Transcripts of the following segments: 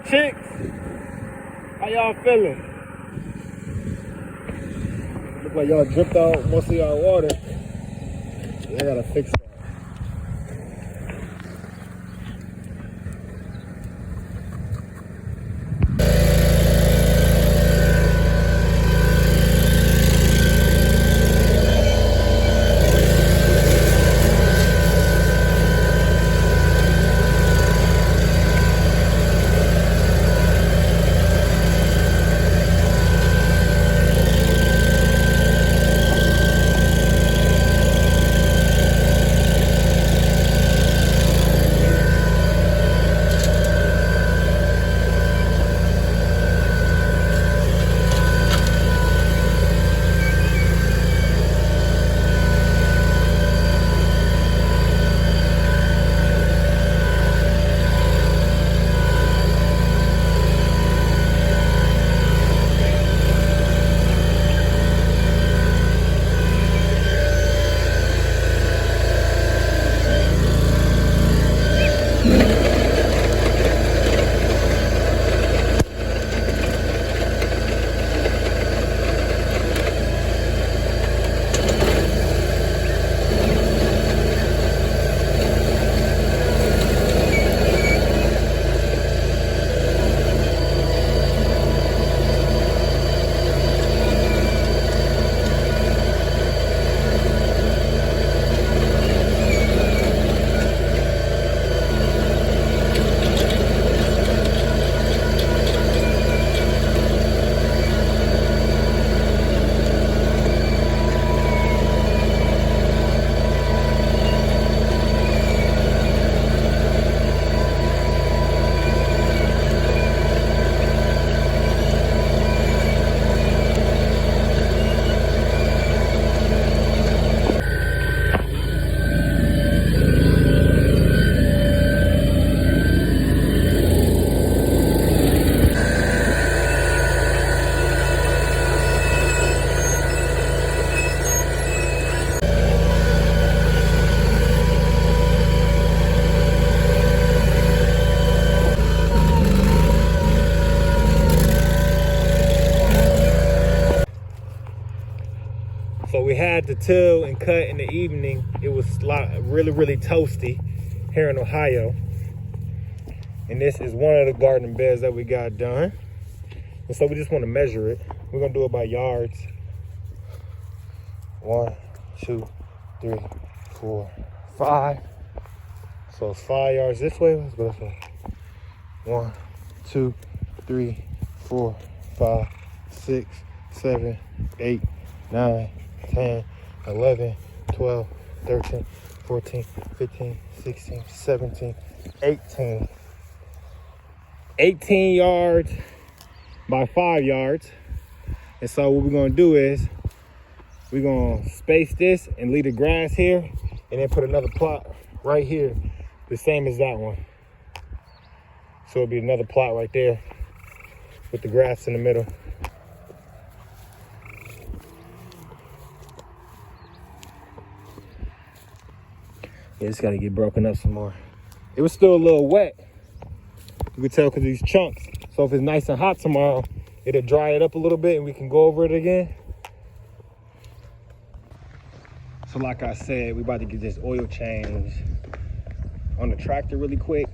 chicks? How y'all feeling? Look like y'all dripped out most of y'all water. Yeah, I gotta fix that. So we had to till and cut in the evening. It was really toasty here in Ohio. And this is one of the garden beds that we got done. And so we just want to measure it. We're gonna do it by yards. 1, 2, 3, 4, 5. So it's 5 yards this way. Let's go this way. 1, 2, 3, 4, 5, 6, 7, 8, 9, 10, 11, 12, 13, 14, 15, 16, 17, 18. 18 yards by 5 yards. And so what we're gonna do is we're gonna space this and leave the grass here and then put another plot right here, the same as that one. So it'll be another plot right there with the grass in the middle. Yeah, it's gotta get broken up some more. It was still a little wet. You can tell because these chunks. So if it's nice and hot tomorrow, it'll dry it up a little bit and we can go over it again. So like I said, we about to get this oil change on the tractor really quick.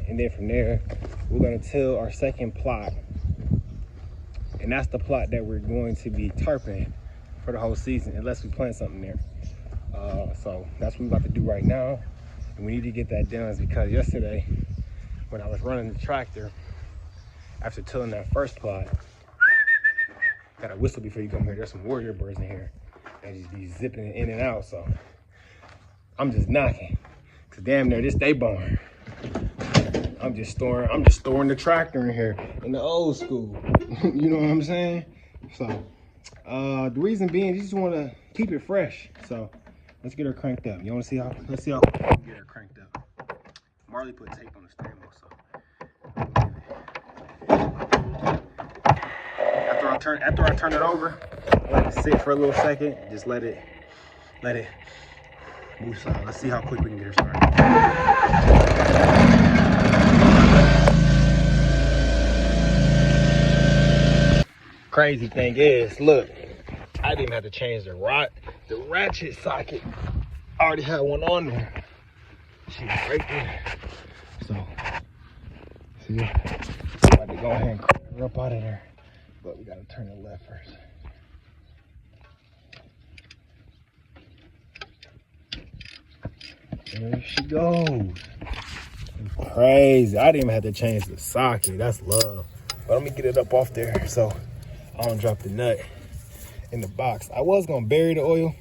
And then from there, we're gonna till our second plot. And that's the plot that we're going to be tarping for the whole season, unless we plant something there. So that's what we're about to do right now. And we need to get that done because yesterday, when I was running the tractor, after tilling that first plot, got a whistle before you come here. There's some warrior birds in here. They just be zipping in and out. So I'm just knocking. Cause damn near this day barn. I'm just storing the tractor in here in the old school. You know what I'm saying? So the reason being, you just want to keep it fresh. So let's get her cranked up. You want to see how? Let's see how we can get her cranked up. Marley put tape on the steering wheel, so. After I turn it over, let it sit for a little second. Just let it move some. Let's see how quick we can get her started. crazy thing is, look, I didn't have to change the ratchet socket. I already had one on there. She's right there. So, see, I'm about to go ahead and crank her up out of there. But we gotta turn it left first. There she goes. Crazy. I didn't even have to change the socket. That's love. But let me get it up off there so I don't drop the nut in the box. I was gonna bury the oil.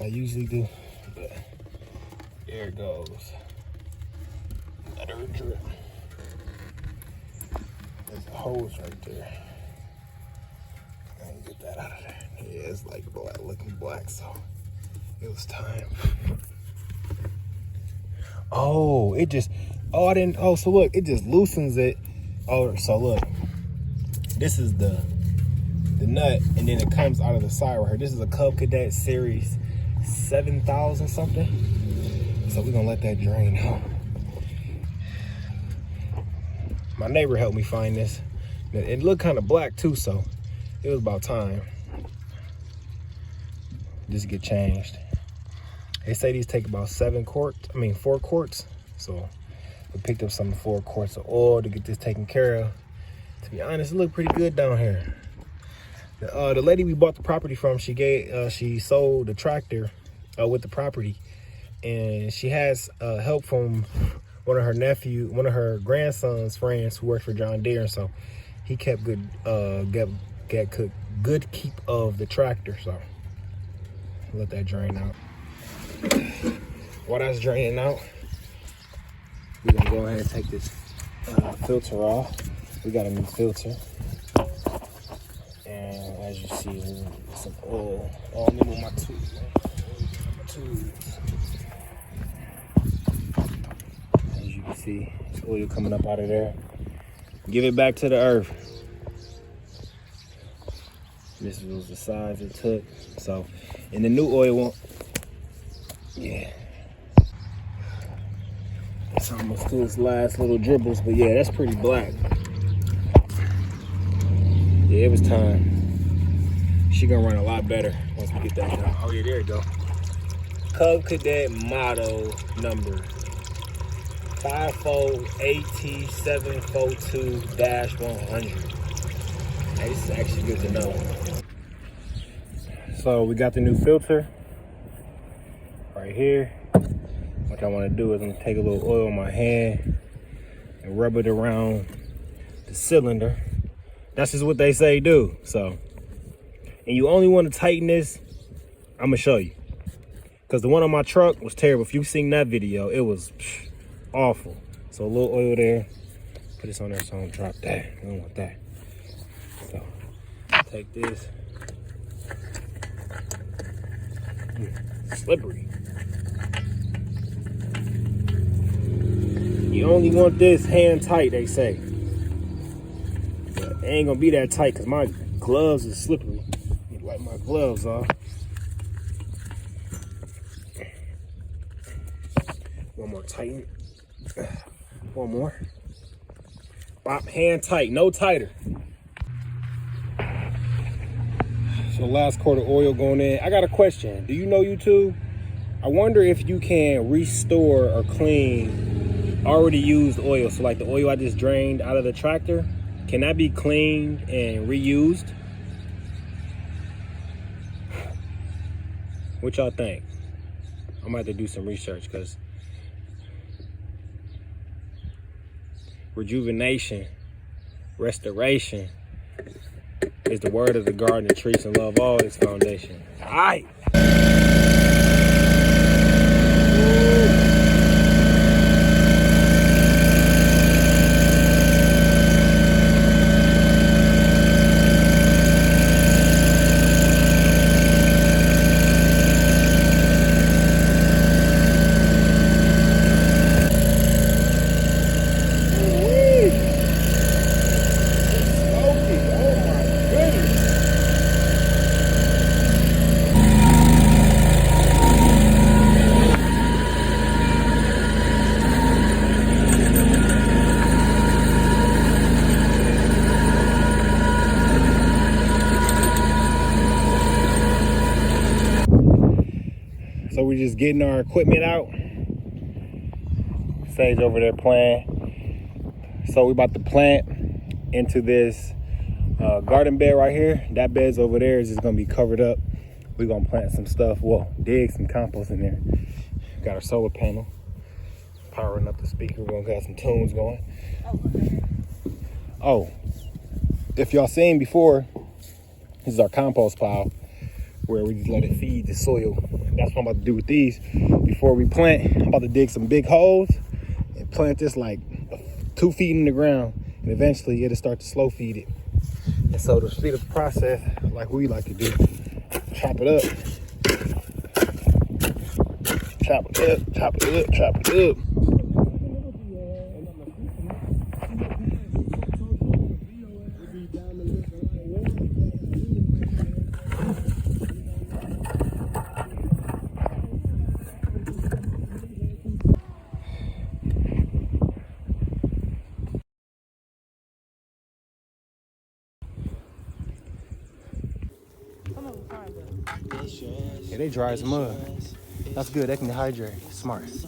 I usually do. But there it goes. Let her drip. There's a hose right there. I can get that out of there. Yeah, it's like black, looking black, so it was time. Oh, it just, oh, I didn't, oh, so look, it just loosens it. Oh, so look, this is the nut, and then it comes out of the side right here. This is a Cub Cadet Series 7000 something. So we're gonna let that drain out. My neighbor helped me find this. It looked kind of black too, so it was about time. Just get changed. They say these take about 4 quarts. So we picked up some 4 quarts of oil to get this taken care of. To be honest, it looked pretty good down here. The lady we bought the property from, she sold the tractor with the property, and she has help from one of her grandson's friends who works for John Deere. So he kept good keep of the tractor. So let that drain out. While that's draining out, we're gonna go ahead and take this filter off. We got a new filter, and as you see, some oil. Oh, let me move my tools. As you can see, there's oil coming up out of there. Give it back to the earth. This was the size it took. So, and the new oil won't. Yeah. It's almost to its last little dribbles, but yeah, that's pretty black. Yeah, it was time. She gonna run a lot better once we get that done. Oh yeah, there you go. Cub Cadet model number 54AT742-100. This is actually good to know. So we got the new filter right here. What I want to do is I'm gonna take a little oil in my hand and rub it around the cylinder. That's just what they say do. So, and you only want to tighten this, I'm gonna show you, because the one on my truck was terrible. If you've seen that video, it was awful. So a little oil there, put this on there so I don't drop that. I don't want that. So take this. Slippery. You only want this hand tight, they say. But it ain't gonna be that tight because my gloves are slippery. You wipe my gloves off. One more tighten. One more. Bop, hand tight, no tighter. So last quart of oil going in. I got a question. Do you know, YouTube? I wonder if you can restore or clean already used oil. So like the oil I just drained out of the tractor, can that be cleaned and reused? What y'all think? I'm gonna have to do some research, because rejuvenation, restoration is the word of the Gardenoftreatz, and love always foundation. All right. So we're just getting our equipment out. Sage over there playing. So we about to plant into this garden bed right here. That bed's over there is just gonna be covered up. We're gonna plant some stuff, well, dig some compost in there. Got our solar panel, powering up the speaker. We're gonna have some tunes going. Oh, if y'all seen before, this is our compost pile where we just let it feed the soil. That's what I'm about to do with these. Before we plant, I'm about to dig some big holes and plant this like 2 feet in the ground, and eventually it'll start to slow feed it. And so to speed up the process, like we like to do, chop it up, chop it up, chop it up, chop it up. Yeah, they dry as mud. That's good, they can hydrate. Smart. These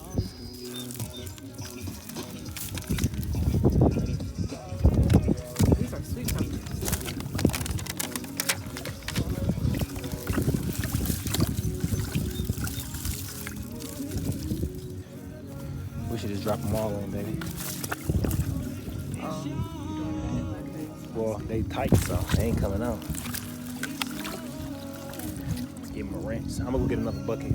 are sweet pumpkins. We should just drop them all in, baby. Well, they tight, so they ain't coming out. Give them a rinse. I'm gonna go get another bucket.